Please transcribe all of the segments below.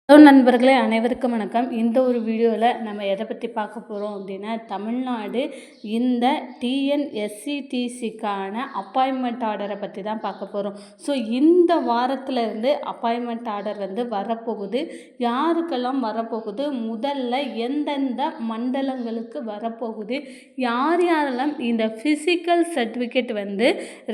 Hello நண்பர்களே, அனைவருக்கும் வணக்கம். இந்த ஒரு வீடியோவில் நம்ம எதை பற்றி பார்க்க போகிறோம் அப்படின்னா, தமிழ்நாடு இந்த டிஎன்எஸ்சிடிசிக்கான அப்பாயின்மெண்ட் ஆர்டரை பற்றி தான் பார்க்க போகிறோம். ஸோ இந்த வாரத்தில் இருந்து அப்பாயின்மெண்ட் ஆர்டர் வரப்போகுது. யாருக்கெல்லாம் வரப்போகுது, முதல்ல எந்தெந்த மண்டலங்களுக்கு வரப்போகுது, யார் யாரெல்லாம் இந்த ஃபிசிக்கல் சர்டிஃபிகேட்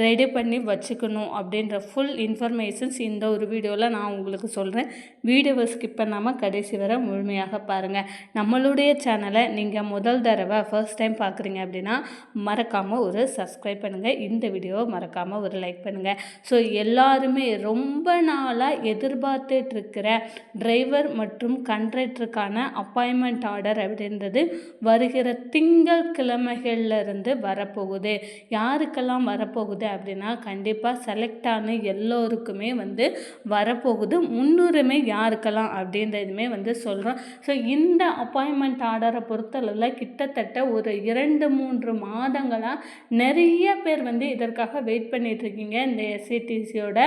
ரெடி பண்ணி வச்சுக்கணும் அப்படின்ற ஃபுல் இன்ஃபர்மேஷன்ஸ் இந்த ஒரு வீடியோவில் நான் உங்களுக்கு சொல்கிறேன். வீடியோவை ஸ்கிப் பண்ணாமல் கடைசி வரை முழுமையாக பாருங்கள். நம்மளுடைய சேனலை நீங்கள் முதல் தடவை ஃபர்ஸ்ட் டைம் பார்க்குறீங்க அப்படின்னா மறக்காமல் ஒரு சப்ஸ்கிரைப் பண்ணுங்கள். இந்த வீடியோவை மறக்காமல் ஒரு லைக் பண்ணுங்கள். ஸோ எல்லாருமே ரொம்ப நாளாக எதிர்பார்த்துட்ருக்கிற டிரைவர் மற்றும் கண்ட்ராக்டருக்கான அப்பாயின்மெண்ட் ஆர்டர் அப்படின்றது வருகிற திங்கட்கிழமைகள்லேருந்து வரப்போகுது. யாருக்கெல்லாம் வரப்போகுது அப்படின்னா, கண்டிப்பாக செலக்ட் ஆன எல்லோருக்குமே வரப்போகுது. முன்னுரிமை யாருக்கெல்லாம் அப்படின்றதுமே சொல்கிறோம். ஸோ இந்த அப்பாயின்மெண்ட் ஆர்டரை பொறுத்தளவில் கிட்டத்தட்ட ஒரு 2-3 மாதங்களாக நிறைய பேர் இதற்காக வெயிட் பண்ணிகிட்ருக்கீங்க. இந்த எஸ்சிடிசியோட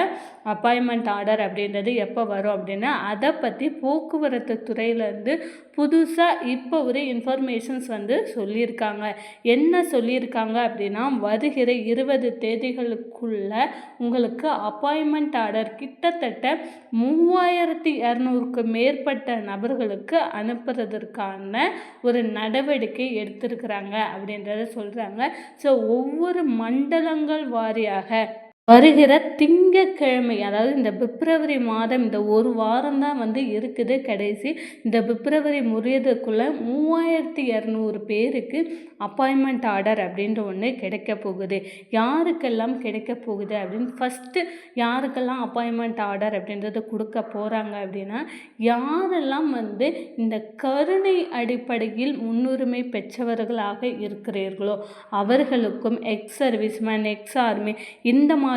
அப்பாயின்மெண்ட் ஆர்டர் அப்படின்றது எப்போ வரும் அப்படின்னா, அதை பற்றி போக்குவரத்து துறையிலேருந்து புதுசாக இப்போ ஒரு இன்ஃபர்மேஷன்ஸ் சொல்லியிருக்காங்க. என்ன சொல்லியிருக்காங்க அப்படின்னா, வருகிற 20 தேதிகளுக்குள்ள உங்களுக்கு அப்பாயின்மெண்ட் ஆர்டர் கிட்டத்தட்ட 3200க்கு மேற்பட்ட நபர்களுக்கு அனுப்புறதற்கான ஒரு நடவடிக்கை எடுத்திருக்கிறாங்க அப்படின்றத சொல்கிறாங்க. ஸோ ஒவ்வொரு மண்டலங்கள் வாரியாக வருகிற திங்கட்கிழமை, அதாவது இந்த பிப்ரவரி மாதம் இந்த ஒரு வாரம் தான் இருக்குது கடைசி. இந்த பிப்ரவரி முடியறதுக்குள்ளே 3200 பேருக்கு அப்பாயின்மெண்ட் ஆர்டர் அப்படின்ற ஒன்று கிடைக்க போகுது. யாருக்கெல்லாம் கிடைக்க போகுது அப்படின்னு ஃபஸ்ட்டு யாருக்கெல்லாம் அப்பாயின்மெண்ட் ஆர்டர் அப்படின்றது கொடுக்க போகிறாங்க அப்படின்னா, யாரெல்லாம் இந்த கருணை அடிப்படையில் முன்னுரிமை பெற்றவர்களாக இருக்கிறீர்களோ அவர்களுக்கும், எக்ஸ் சர்வீஸ்மேன், எக்ஸ் ஆர்மி இந்த மாதிரியான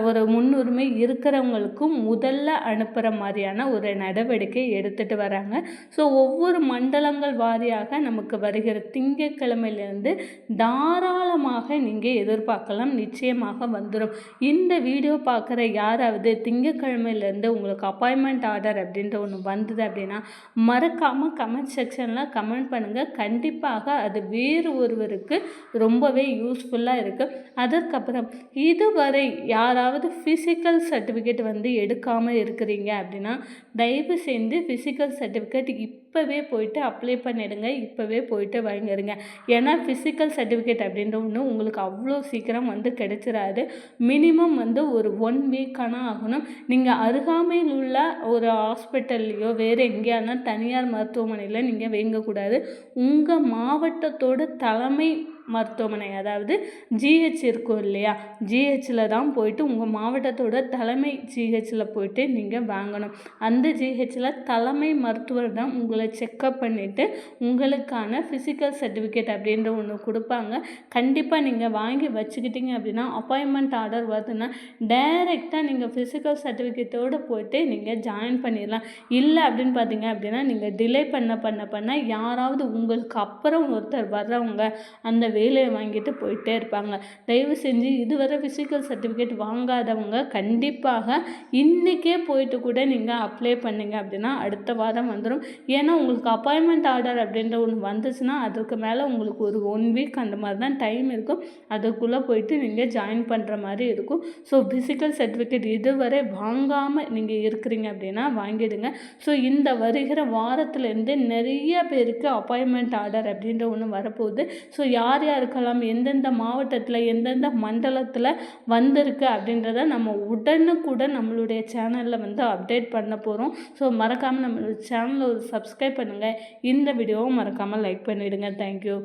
ஒரு முன்னுரிமை இருக்கிறவங்களுக்கும் முதல்ல அனுப்புகிற மாதிரியான ஒரு நடவடிக்கை எடுத்துகிட்டு வராங்க. ஸோ ஒவ்வொரு மண்டலங்கள் வாரியாக நமக்கு வருகிற திங்கட்கிழமையிலேருந்து தாராளமாக நீங்கள் எதிர்பார்க்கலாம். நிச்சயமாக வந்துடும். இந்த வீடியோ பார்க்குற யாராவது திங்கட்கிழமையிலேருந்து உங்களுக்கு அப்பாயின்மெண்ட் ஆர்டர் அப்படின்ற ஒன்று வந்தது அப்படின்னா மறக்காமல் கமெண்ட் செக்ஷனில் கமெண்ட் பண்ணுங்கள். கண்டிப்பாக அது வேறு ஒருவருக்கு ரொம்பவே யூஸ்ஃபுல்லாக இருக்குது. அதற்கப்புறம் இதுவரை யாராவது ஃபிசிக்கல் சர்டிஃபிகேட் எடுக்காமல் இருக்கிறீங்க அப்படின்னா தயவு செஞ்சு ஃபிசிக்கல் சர்டிஃபிகேட் இப்போவே போயிட்டு அப்ளை பண்ணிடுங்க. இப்போவே போயிட்டு வாங்கிடுங்க. ஏன்னா ஃபிசிக்கல் சர்டிஃபிகேட் அப்படின்ற ஒன்று உங்களுக்கு அவ்வளோ சீக்கிரம் கிடைச்சிடாது. மினிமம் ஒரு 1 வீக் ஆனால் ஆகணும். நீங்கள் அருகாமையில் உள்ள ஒரு ஹாஸ்பிட்டல்லையோ வேறு எங்கேயானா தனியார் மருத்துவமனையில் நீங்கள் வாங்கக்கூடாது. உங்கள் மாவட்டத்தோட தலைமை மருத்துவமனை, அதாவது ஜிஹெச் இருக்கும் இல்லையா, ஜிஹெச்சில் தான் போயிட்டு உங்கள் மாவட்டத்தோட தலைமை ஜிஹெச்சில் போயிட்டு நீங்கள் வாங்கணும். அந்த ஜிஹெச்சில் தலைமை மருத்துவர் தான் உங்களை செக்கப் பண்ணிவிட்டு உங்களுக்கான ஃபிசிக்கல் சர்டிஃபிகேட் அப்படின்ற ஒன்று கொடுப்பாங்க. கண்டிப்பாக நீங்கள் வாங்கி வச்சுக்கிட்டீங்க அப்படின்னா அப்பாயின்மெண்ட் ஆர்டர் வருதுன்னா டைரெக்டாக நீங்கள் ஃபிசிக்கல் சர்டிஃபிகேட்டோடு போயிட்டு நீங்கள் ஜாயின் பண்ணிடலாம். இல்லை அப்படின்னு பார்த்தீங்க அப்படின்னா நீங்கள் டிலே பண்ண யாராவது உங்களுக்கு அப்புறம் ஒருத்தர் வர்றவங்க அந்த வேலையை வாங்கிட்டு போயிட்டே இருப்பாங்க. தயவு செஞ்சு இதுவரை ஃபிசிக்கல் சர்டிஃபிகேட் வாங்காதவங்க கண்டிப்பாக இன்றைக்கே போயிட்டு கூட நீங்கள் அப்ளை பண்ணிங்க அப்படின்னா அடுத்த வாரம் வந்துடும். ஏன்னா உங்களுக்கு அப்பாயின்மெண்ட் ஆர்டர் அப்படின்ற ஒன்று வந்துச்சுன்னா அதுக்கு மேலே உங்களுக்கு ஒரு 1 வீக் அந்த மாதிரி தான் டைம் இருக்கும். அதுக்குள்ளே போயிட்டு நீங்கள் ஜாயின் பண்ணுற மாதிரி இருக்கும். ஸோ ஃபிசிக்கல் சர்டிஃபிகேட் இதுவரை வாங்காமல் நீங்கள் இருக்கிறீங்க அப்படின்னா வாங்கிடுங்க. ஸோ இந்த வருகிற வாரத்துலேருந்து நிறைய பேருக்கு அப்பாயின்மெண்ட் ஆர்டர் அப்படின்ற ஒன்று வரப்போகுது. ஸோ யாருக்கெல்லாம் எந்தெந்த மாவட்டத்தில் எந்தெந்த மண்டலத்தில் வந்திருக்கு அப்படின்றத நம்ம உடனுக்குடன் நம்மளுடைய சேனலில் அப்டேட் பண்ண போகிறோம். ஸோ மறக்காமல் நம்மளோட சேனலை சப்ஸ்கிரைப் பண்ணுங்கள். இந்த வீடியோவை மறக்காமல் லைக் பண்ணிவிடுங்க. தேங்க்யூ.